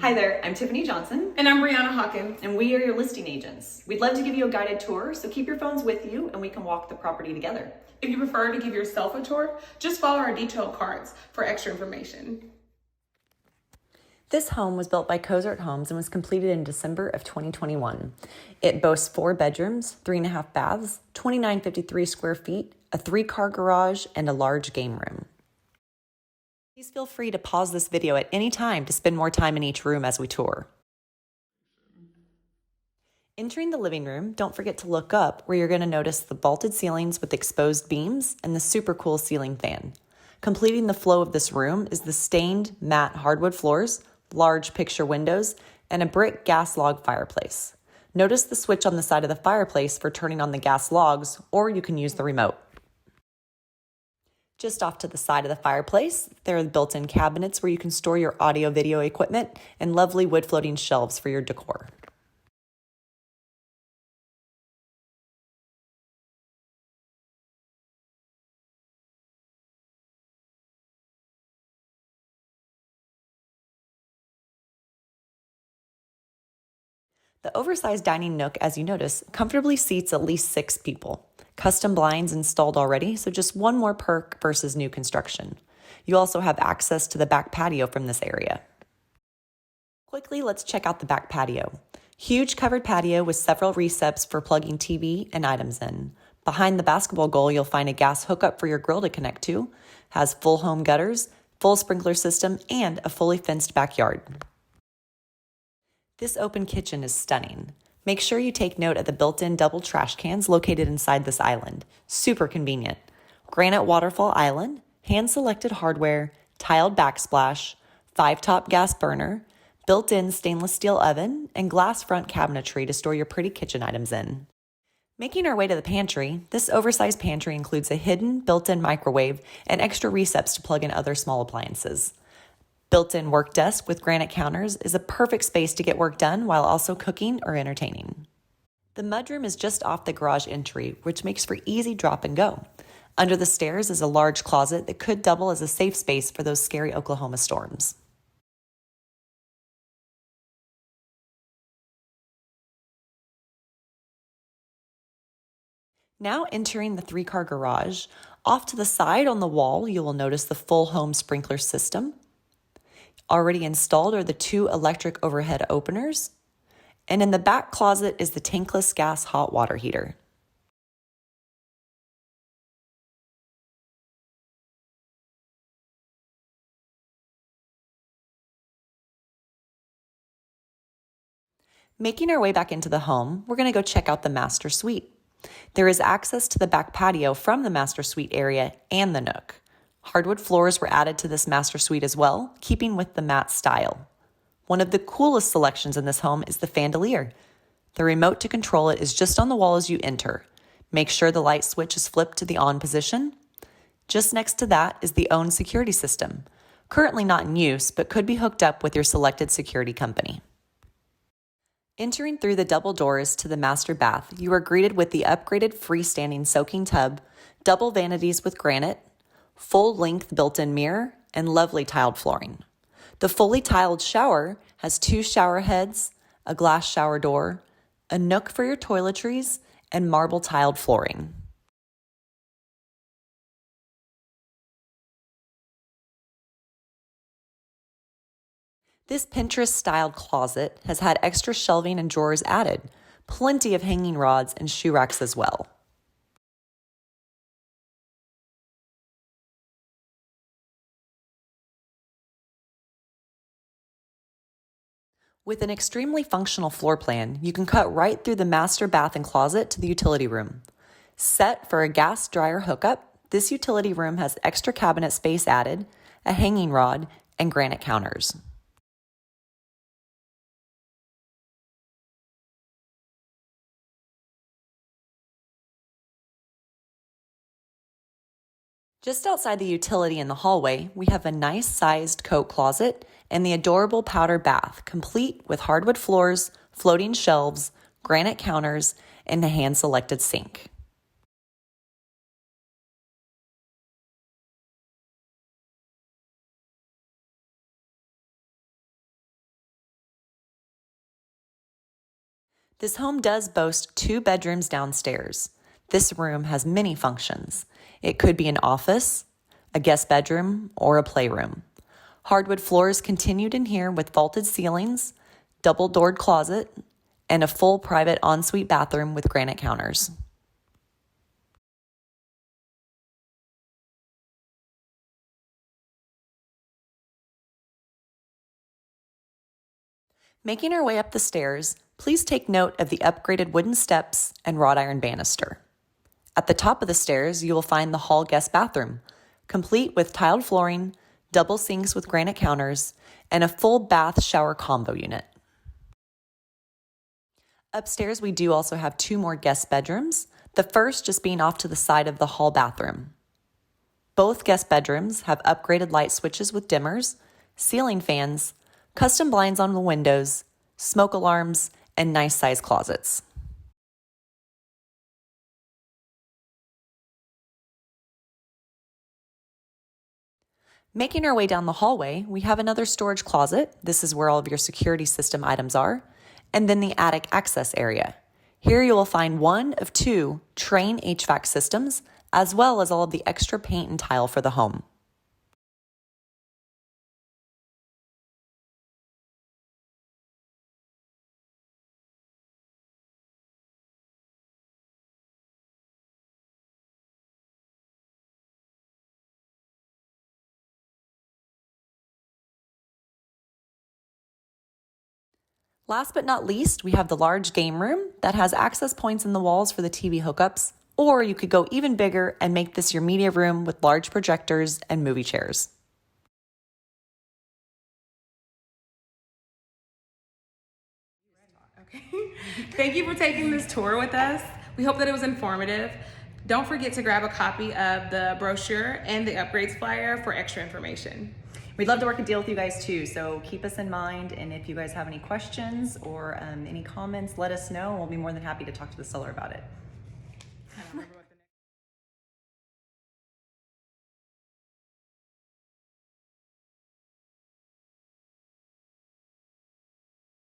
Hi there, I'm Tiffany Johnson. And I'm Brianna Hawkins. And we are your listing agents. We'd love to give you a guided tour, so keep your phones with you and we can walk the property together. If you prefer to give yourself a tour, just follow our detailed cards for extra information. This home was built by Cozort Homes and was completed in December of 2021. It boasts 4 bedrooms, 3.5 baths, 2,953 square feet, a 3-car garage, and a large game room. Please feel free to pause this video at any time to spend more time in each room as we tour. Entering the living room, don't forget to look up where you're going to notice the vaulted ceilings with exposed beams and the super cool ceiling fan. Completing the flow of this room is the stained matte hardwood floors, large picture windows, and a brick gas log fireplace. Notice the switch on the side of the fireplace for turning on the gas logs, or you can use the remote. Just off to the side of the fireplace, there are built-in cabinets where you can store your audio-video equipment and lovely wood floating shelves for your decor. The oversized dining nook, as you notice, comfortably seats at least 6 people. Custom blinds installed already, so just one more perk versus new construction. You also have access to the back patio from this area. Quickly, let's check out the back patio. Huge covered patio with several receps for plugging TV and items in. Behind the basketball goal, you'll find a gas hookup for your grill to connect to, has full home gutters, full sprinkler system, and a fully fenced backyard. This open kitchen is stunning. Make sure you take note of the built-in double trash cans located inside this island. Super convenient. Granite waterfall island, hand-selected hardware, tiled backsplash, 5-top gas burner, built-in stainless steel oven, and glass front cabinetry to store your pretty kitchen items in. Making our way to the pantry, this oversized pantry includes a hidden built-in microwave and extra receps to plug in other small appliances. Built-in work desk with granite counters is a perfect space to get work done while also cooking or entertaining. The mudroom is just off the garage entry, which makes for easy drop and go. Under the stairs is a large closet that could double as a safe space for those scary Oklahoma storms. Now entering the 3-car garage, off to the side on the wall, you will notice the full home sprinkler system. Already installed are the 2 electric overhead openers, and in the back closet is the tankless gas hot water heater. Making our way back into the home, we're going to go check out the master suite. There is access to the back patio from the master suite area and the nook. Hardwood floors were added to this master suite as well, keeping with the matte style. One of the coolest selections in this home is the chandelier. The remote to control it is just on the wall as you enter. Make sure the light switch is flipped to the on position. Just next to that is the own security system. Currently not in use, but could be hooked up with your selected security company. Entering through the double doors to the master bath, you are greeted with the upgraded freestanding soaking tub, double vanities with granite, full-length built-in mirror, and lovely tiled flooring. The fully tiled shower has 2 shower heads, a glass shower door, a nook for your toiletries, and marble tiled flooring. This Pinterest-styled closet has had extra shelving and drawers added, plenty of hanging rods and shoe racks as well. With an extremely functional floor plan, you can cut right through the master bath and closet to the utility room. Set for a gas dryer hookup, this utility room has extra cabinet space added, a hanging rod, and granite counters. Just outside the utility in the hallway, we have a nice-sized coat closet and the adorable powder bath, complete with hardwood floors, floating shelves, granite counters, and a hand-selected sink. This home does boast 2 bedrooms downstairs. This room has many functions. It could be an office, a guest bedroom, or a playroom. Hardwood floors continued in here with vaulted ceilings, double-doored closet, and a full private ensuite bathroom with granite counters. Making our way up the stairs, please take note of the upgraded wooden steps and wrought iron banister. At the top of the stairs, you will find the hall guest bathroom, complete with tiled flooring, double sinks with granite counters, and a full bath shower combo unit. Upstairs, we do also have 2 more guest bedrooms, the first just being off to the side of the hall bathroom. Both guest bedrooms have upgraded light switches with dimmers, ceiling fans, custom blinds on the windows, smoke alarms, and nice size closets. Making our way down the hallway, we have another storage closet. This is where all of your security system items are. And then the attic access area. Here you will find 1 of 2 Train HVAC systems, as well as all of the extra paint and tile for the home. Last but not least, we have the large game room that has access points in the walls for the TV hookups, or you could go even bigger and make this your media room with large projectors and movie chairs. Okay. Thank you for taking this tour with us. We hope that it was informative. Don't forget to grab a copy of the brochure and the upgrades flyer for extra information. We'd love to work a deal with you guys too, so keep us in mind, and if you guys have any questions or any comments, let us know. We'll be more than happy to talk to the seller about it.